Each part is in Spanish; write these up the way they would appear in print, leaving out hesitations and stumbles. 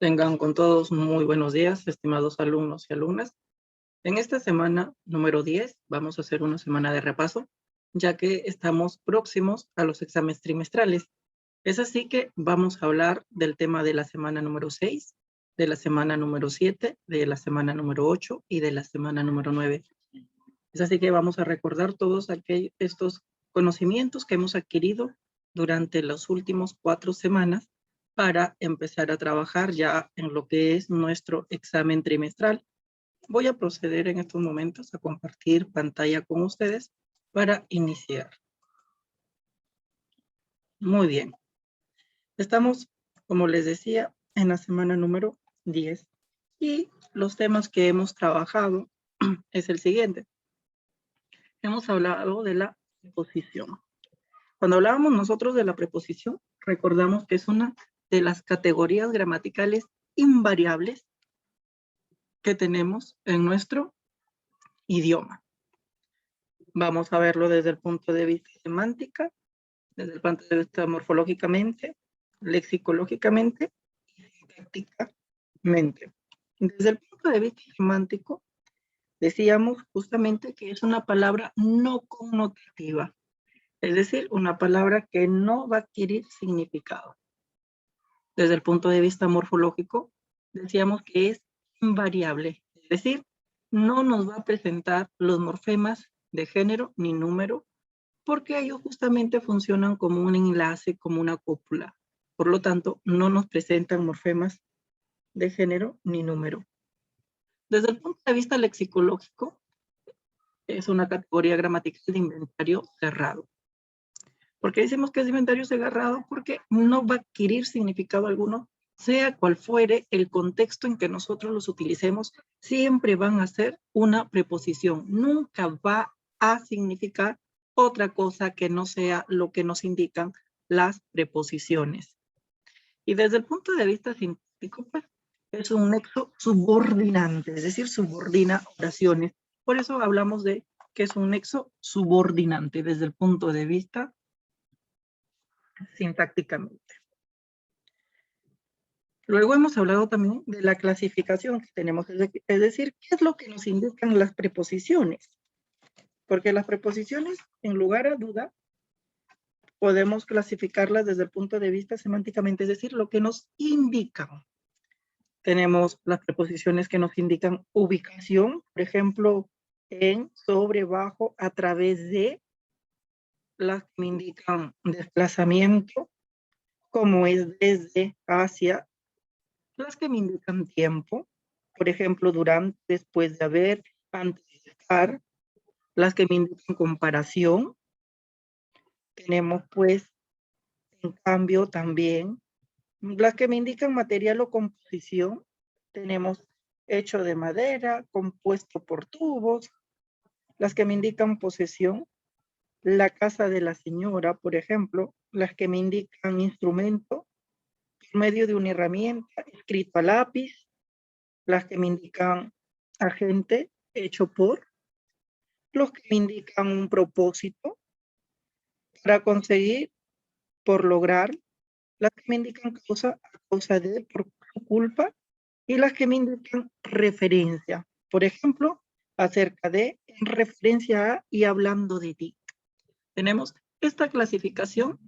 Tengan con todos muy buenos días, estimados alumnos y alumnas. En esta semana número 10 vamos a hacer una semana de repaso, ya que estamos próximos a los exámenes trimestrales. Es así que vamos a hablar del tema de la semana número 6, de la semana número 7, de la semana número 8 y de la semana número 9. Es así que vamos a recordar todos estos conocimientos que hemos adquirido durante las últimas 4 semanas para empezar a trabajar ya en lo que es nuestro examen trimestral. Voy a proceder en estos momentos a compartir pantalla con ustedes para iniciar. Muy bien. Estamos, como les decía, en la semana número 10 y los temas que hemos trabajado es el siguiente. Hemos hablado de la preposición. Cuando hablábamos nosotros de la preposición, recordamos que es una de las categorías gramaticales invariables que tenemos en nuestro idioma. Vamos a verlo desde el punto de vista semántica, desde el punto de vista morfológicamente, lexicológicamente y sintácticamente. Desde el punto de vista semántico, decíamos justamente que es una palabra no connotativa, es decir, una palabra que no va a adquirir significado. Desde el punto de vista morfológico, decíamos que es invariable, es decir, no nos va a presentar los morfemas de género ni número, porque ellos justamente funcionan como un enlace, como una cópula. Por lo tanto, no nos presentan morfemas de género ni número. Desde el punto de vista lexicológico, es una categoría gramatical de inventario cerrado. ¿Por qué decimos que es inventario cerrado? Porque no va a adquirir significado alguno, sea cual fuere el contexto en que nosotros los utilicemos, siempre van a ser una preposición. Nunca va a significar otra cosa que no sea lo que nos indican las preposiciones. Y desde el punto de vista sintáctico, pues, es un nexo subordinante, es decir, subordina oraciones. Por eso hablamos de que es un nexo subordinante desde el punto de vista sintácticamente. Luego hemos hablado también de la clasificación que tenemos, es decir, ¿qué es lo que nos indican las preposiciones? Porque las preposiciones, en lugar a duda, podemos clasificarlas desde el punto de vista semánticamente, es decir, lo que nos indican. Tenemos las preposiciones que nos indican ubicación, por ejemplo, en, sobre, bajo, a través de, las que me indican desplazamiento, como es desde, hacia, las que me indican tiempo, por ejemplo, durante, después de haber, antes de estar, las que me indican comparación. Tenemos pues, en cambio, también las que me indican material o composición. Tenemos hecho de madera, compuesto por tubos. Las que me indican posesión, la casa de la señora, por ejemplo. Las que me indican instrumento, por medio de una herramienta, escrito a lápiz. Las que me indican agente, hecho por. Los que me indican un propósito, para conseguir, por lograr. Las que me indican causa, a causa de, por culpa. Y las que me indican referencia, por ejemplo, acerca de, en referencia a y hablando de ti. Tenemos esta clasificación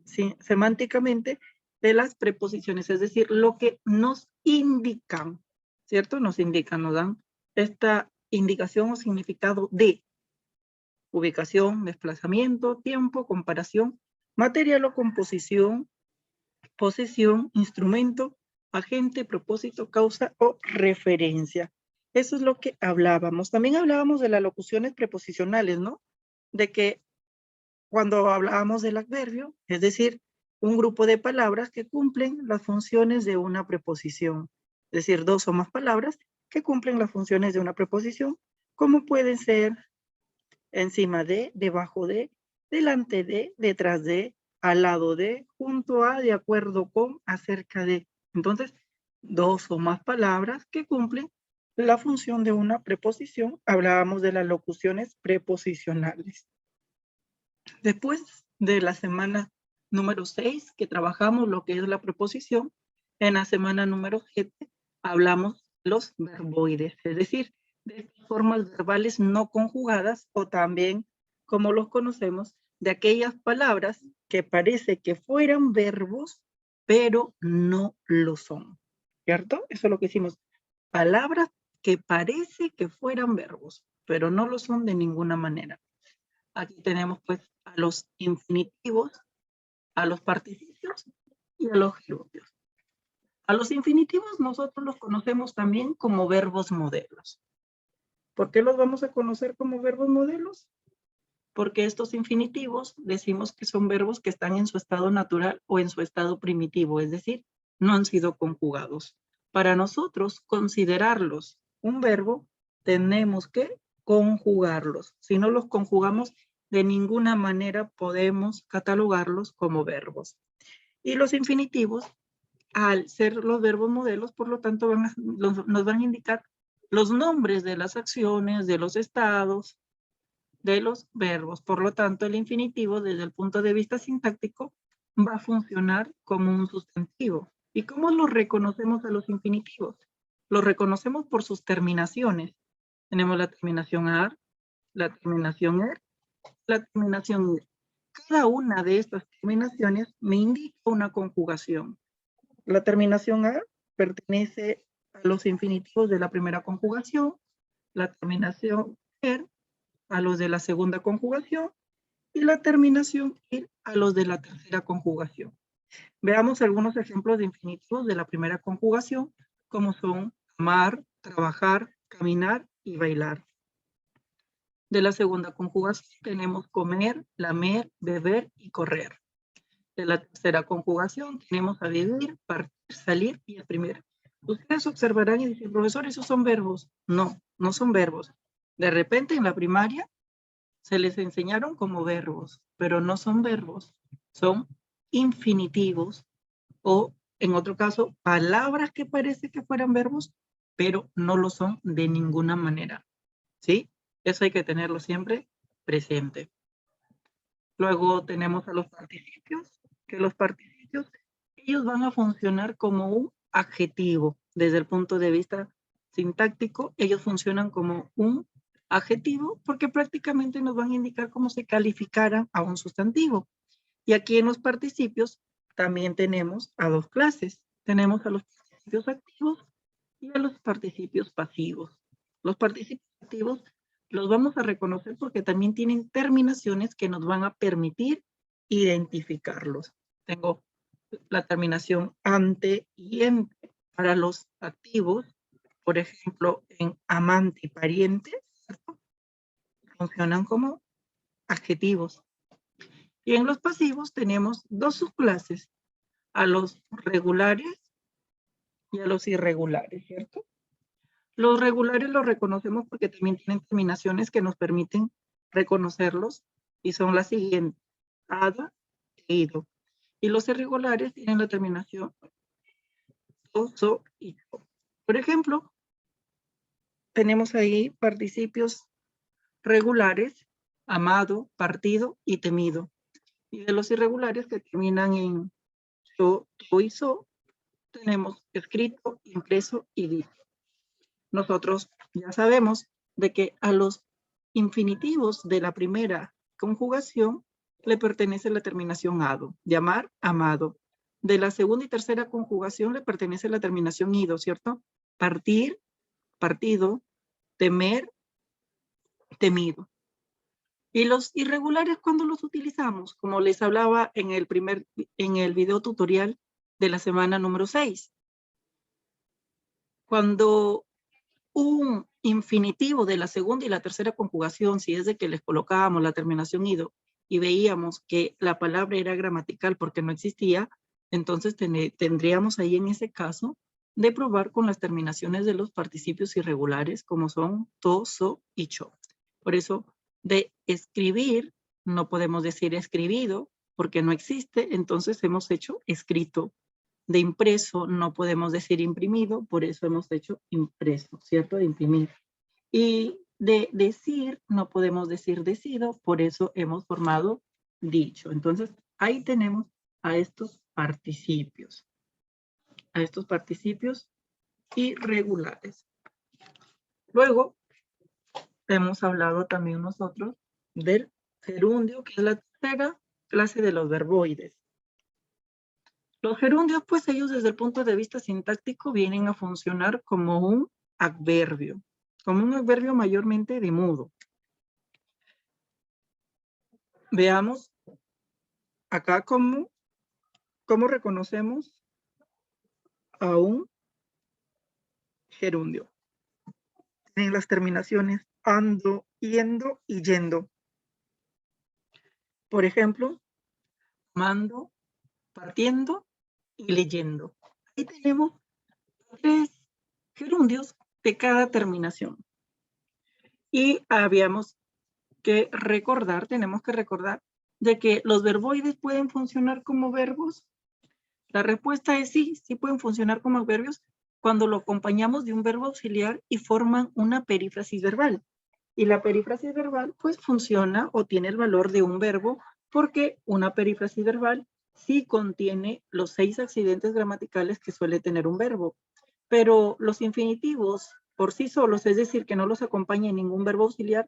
semánticamente de las preposiciones, es decir, lo que nos indican, ¿cierto? Nos indican, nos dan esta indicación o significado de ubicación, desplazamiento, tiempo, comparación, material o composición, posesión, instrumento, agente, propósito, causa o referencia. Eso es lo que hablábamos. También hablábamos de las locuciones preposicionales, ¿no? De que cuando hablábamos del adverbio, es decir, un grupo de palabras que cumplen las funciones de una preposición. Es decir, dos o más palabras que cumplen las funciones de una preposición, como pueden ser encima de, debajo de, delante de, detrás de, al lado de, junto a, de acuerdo con, acerca de. Entonces, dos o más palabras que cumplen la función de una preposición. Hablábamos de las locuciones preposicionales. Después de la semana número 6, que trabajamos lo que es la preposición, En la semana número 7 hablamos de los verboides, es decir, de formas verbales no conjugadas o también, como los conocemos, de aquellas palabras que parece que fueran verbos, pero no lo son, ¿cierto? Eso es lo que hicimos. Palabras que parece que fueran verbos, pero no lo son de ninguna manera. Aquí tenemos pues a los infinitivos, a los participios y a los gerundios. A los infinitivos nosotros los conocemos también como verbos modelos. ¿Por qué los vamos a conocer como verbos modelos? Porque estos infinitivos decimos que son verbos que están en su estado natural o en su estado primitivo, es decir, no han sido conjugados. Para nosotros considerarlos un verbo, tenemos que conjugarlos. Si no los conjugamos, de ninguna manera podemos catalogarlos como verbos. Y los infinitivos, al ser los verbos modelos, por lo tanto, nos van a indicar los nombres de las acciones, de los estados, de los verbos. Por lo tanto, el infinitivo, desde el punto de vista sintáctico, va a funcionar como un sustantivo. ¿Y cómo los reconocemos a los infinitivos? Los reconocemos por sus terminaciones. Tenemos la terminación AR, la terminación ER, la terminación IR. Cada una de estas terminaciones me indica una conjugación. La terminación AR pertenece a los infinitivos de la primera conjugación, la terminación ER a los de la segunda conjugación y la terminación IR a los de la tercera conjugación. Veamos algunos ejemplos de infinitivos de la primera conjugación, como son amar, trabajar, caminar y bailar. De la segunda conjugación tenemos comer, lamer, beber y correr. De la tercera conjugación tenemos a vivir, partir, salir y exprimir. Ustedes observarán y dicen, profesor, ¿esos son verbos? No, no son verbos. De repente en la primaria se les enseñaron como verbos, pero no son verbos, son infinitivos o, en otro caso, palabras que parece que fueran verbos, pero no lo son de ninguna manera. ¿Sí? Eso hay que tenerlo siempre presente. Luego tenemos a los participios, que los participios, ellos van a funcionar como un adjetivo. Desde el punto de vista sintáctico, ellos funcionan como un adjetivo porque prácticamente nos van a indicar cómo se calificaran a un sustantivo. Y aquí en los participios también tenemos a dos clases. Tenemos a los participios activos y a los participios pasivos. Los participios activos los vamos a reconocer porque también tienen terminaciones que nos van a permitir identificarlos. Tengo la terminación ante y ente para los activos, por ejemplo, en amante y pariente, ¿cierto? Funcionan como adjetivos. Y en los pasivos tenemos dos subclases, a los regulares y a los irregulares, ¿cierto? Los regulares los reconocemos porque también tienen terminaciones que nos permiten reconocerlos y son las siguientes, ada e ido. Y los irregulares tienen la terminación so, so y yo. Por ejemplo, tenemos ahí participios regulares, amado, partido y temido. Y de los irregulares que terminan en yo, tú y so, tenemos escrito, impreso y dicho. Nosotros ya sabemos de que a los infinitivos de la primera conjugación le pertenece la terminación ado, llamar, amado. De la segunda y tercera conjugación le pertenece la terminación ido, ¿cierto? Partir, partido, temer, temido. Y los irregulares, ¿cuándo los utilizamos? Como les hablaba en el video tutorial de la semana número 6. Cuando un infinitivo de la segunda y la tercera conjugación, si es de que les colocábamos la terminación ido y veíamos que la palabra era gramatical porque no existía, entonces tendríamos ahí en ese caso de probar con las terminaciones de los participios irregulares como son to, so y cho. Por eso de escribir no podemos decir escribido porque no existe, entonces hemos hecho escrito. De impreso no podemos decir imprimido, por eso hemos hecho impreso, ¿cierto? De imprimir. Y de decir no podemos decir decido, por eso hemos formado dicho. Entonces, ahí tenemos a estos participios. a estos participios irregulares. Luego, hemos hablado también nosotros del gerundio, que es la tercera clase de los verboides. Los gerundios, pues ellos desde el punto de vista sintáctico vienen a funcionar como un adverbio mayormente de modo. Veamos acá cómo reconocemos a un gerundio. En las terminaciones ando, yendo y yendo. Por ejemplo, mando, partiendo y leyendo. Ahí tenemos 3 gerundios de cada terminación. Y tenemos que recordar de que los verboides pueden funcionar como verbos. La respuesta es sí, sí pueden funcionar como adverbios cuando lo acompañamos de un verbo auxiliar y forman una perífrasis verbal. Y la perífrasis verbal pues funciona o tiene el valor de un verbo porque una perífrasis verbal sí contiene los 6 accidentes gramaticales que suele tener un verbo. Pero los infinitivos por sí solos, es decir, que no los acompañe ningún verbo auxiliar,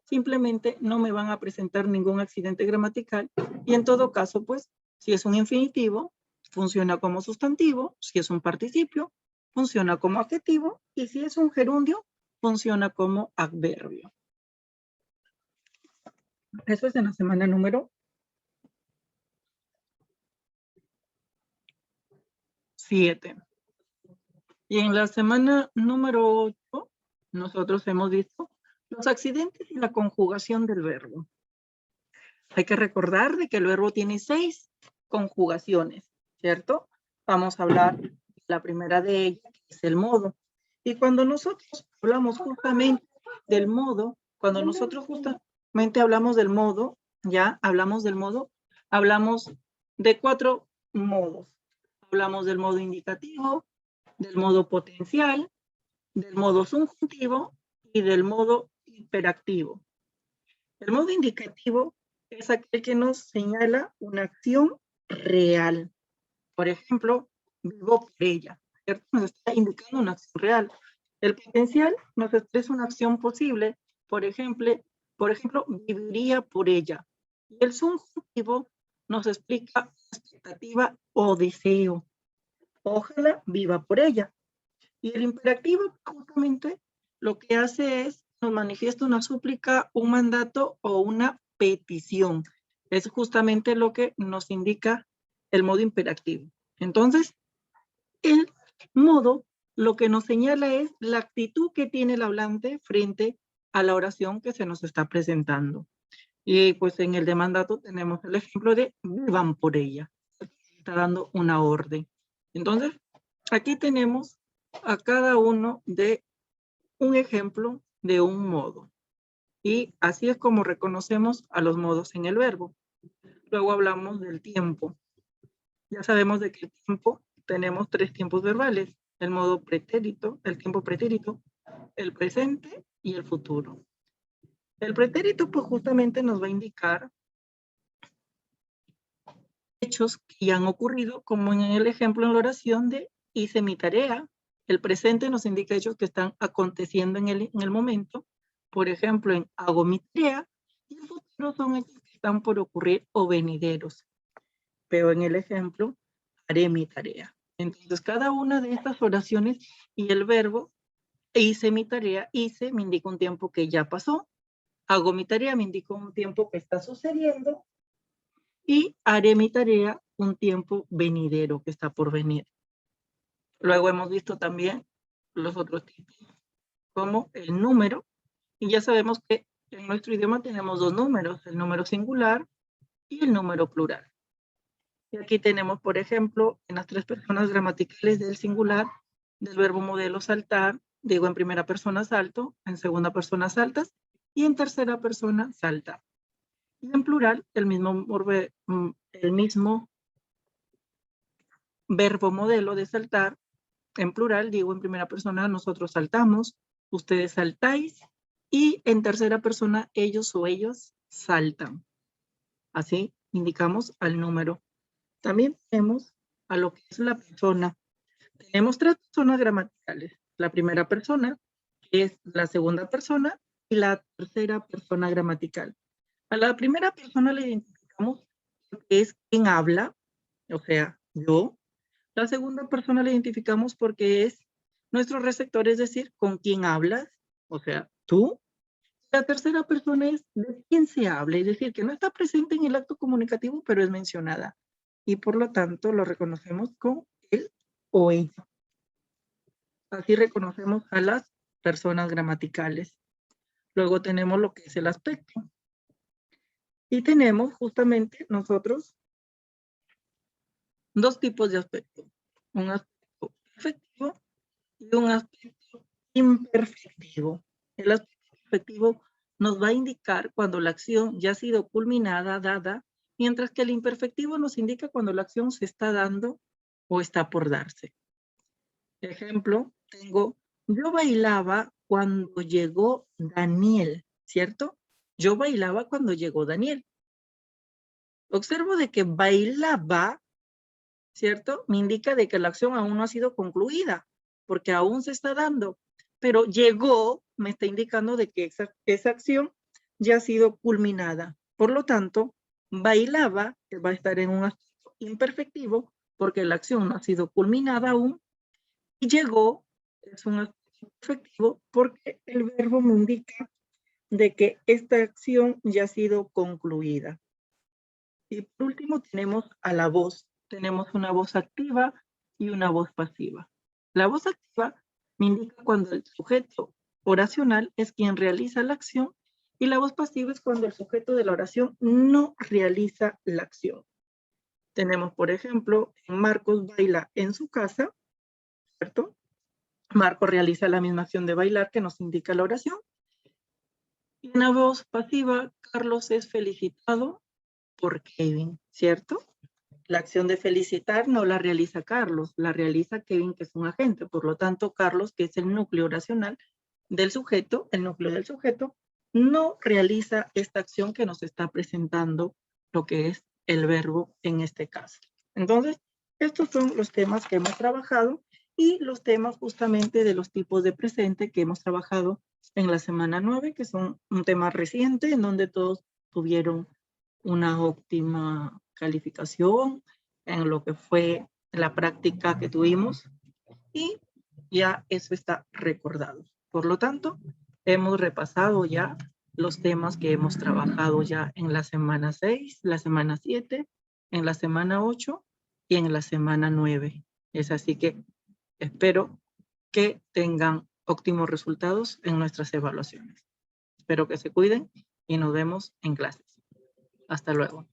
simplemente no me van a presentar ningún accidente gramatical y en todo caso, pues, si es un infinitivo, funciona como sustantivo, si es un participio, funciona como adjetivo y si es un gerundio, funciona como adverbio. Eso es en la semana número 7. Y en la semana número 8, nosotros hemos visto los accidentes y la conjugación del verbo. Hay que recordar de que el verbo tiene 6 conjugaciones, ¿cierto? Vamos a hablar de la primera de ellas, que es el modo. Y cuando nosotros hablamos justamente del modo, hablamos de 4 modos. Hablamos del modo indicativo, del modo potencial, del modo subjuntivo y del modo hiperactivo. El modo indicativo es aquel que nos señala una acción real. Por ejemplo, vivo por ella, ¿cierto? Nos está indicando una acción real. El potencial nos expresa una acción posible, por ejemplo, viviría por ella. Y el subjuntivo nos explica expectativa o deseo. Ojalá viva por ella. Y el imperativo justamente lo que hace es, nos manifiesta una súplica, un mandato o una petición. Es justamente lo que nos indica el modo imperativo. Entonces, el modo lo que nos señala es la actitud que tiene el hablante frente a la oración que se nos está presentando. Y pues en el de mandato tenemos el ejemplo de vivan por ella. Está dando una orden. Entonces, aquí tenemos a cada uno de un ejemplo de un modo. Y así es como reconocemos a los modos en el verbo. Luego hablamos del tiempo. Ya sabemos de que el tiempo tenemos 3 tiempos verbales. El modo pretérito, el tiempo pretérito, el presente y el futuro. El pretérito pues justamente nos va a indicar hechos que ya han ocurrido, como en el ejemplo en la oración de hice mi tarea. El presente nos indica hechos que están aconteciendo en el momento. Por ejemplo, en hago mi tarea. Y el futuro son hechos que están por ocurrir o venideros. Pero en el ejemplo, haré mi tarea. Entonces, cada una de estas oraciones y el verbo, hice mi tarea, hice me indica un tiempo que ya pasó. Hago mi tarea me indica un tiempo que está sucediendo. Y haré mi tarea un tiempo venidero que está por venir. Luego hemos visto también los otros tipos, como el número, y ya sabemos que en nuestro idioma tenemos 2 números, el número singular y el número plural. Y aquí tenemos, por ejemplo, en las 3 personas gramaticales del singular, del verbo modelo saltar, digo en primera persona salto, en segunda persona saltas, y en tercera persona salta. Y en plural, el mismo verbo modelo de saltar, en plural, digo en primera persona, nosotros saltamos, ustedes saltáis, y en tercera persona, ellos o ellos saltan. Así indicamos al número. También tenemos a lo que es la persona. Tenemos tres personas gramaticales. La primera persona, que es la segunda persona, y la tercera persona gramatical. A la primera persona le identificamos porque es quien habla, o sea, yo. La segunda persona la identificamos porque es nuestro receptor, es decir, con quién hablas, o sea, tú. La tercera persona es de quién se habla, es decir, que no está presente en el acto comunicativo, pero es mencionada. Y por lo tanto lo reconocemos con él o ella. Así reconocemos a las personas gramaticales. Luego tenemos lo que es el aspecto. Y tenemos justamente nosotros dos tipos de aspecto. Un aspecto perfectivo y un aspecto imperfectivo. El aspecto perfectivo nos va a indicar cuando la acción ya ha sido culminada, dada, mientras que el imperfectivo nos indica cuando la acción se está dando o está por darse. Ejemplo, tengo, yo bailaba cuando llegó Daniel, ¿cierto? Yo bailaba cuando llegó Daniel. Observo de que bailaba, ¿cierto? Me indica de que la acción aún no ha sido concluida, porque aún se está dando, pero llegó, me está indicando de que esa acción ya ha sido culminada. Por lo tanto, bailaba, que va a estar en un aspecto imperfectivo, porque la acción no ha sido culminada aún, y llegó, es un aspecto perfectivo, porque el verbo me indica de que esta acción ya ha sido concluida. Y por último tenemos a la voz. Tenemos una voz activa y una voz pasiva. La voz activa me indica cuando el sujeto oracional es quien realiza la acción y la voz pasiva es cuando el sujeto de la oración no realiza la acción. Tenemos, por ejemplo, Marcos baila en su casa, ¿cierto? Marcos realiza la misma acción de bailar que nos indica la oración. Y en la voz pasiva, Carlos es felicitado por Kevin, ¿cierto? La acción de felicitar no la realiza Carlos, la realiza Kevin, que es un agente. Por lo tanto, Carlos, que es el núcleo oracional del sujeto, el núcleo del sujeto, no realiza esta acción que nos está presentando lo que es el verbo en este caso. Entonces, estos son los temas que hemos trabajado y los temas justamente de los tipos de presente que hemos trabajado en la semana 9, que son un tema reciente en donde todos tuvieron una óptima calificación en lo que fue la práctica que tuvimos y ya eso está recordado. Por lo tanto, hemos repasado ya los temas que hemos trabajado ya en la semana 6, la semana 7, en la semana 8 y en la semana 9. Es así que espero que tengan óptimos resultados en nuestras evaluaciones. Espero que se cuiden y nos vemos en clases. Hasta luego.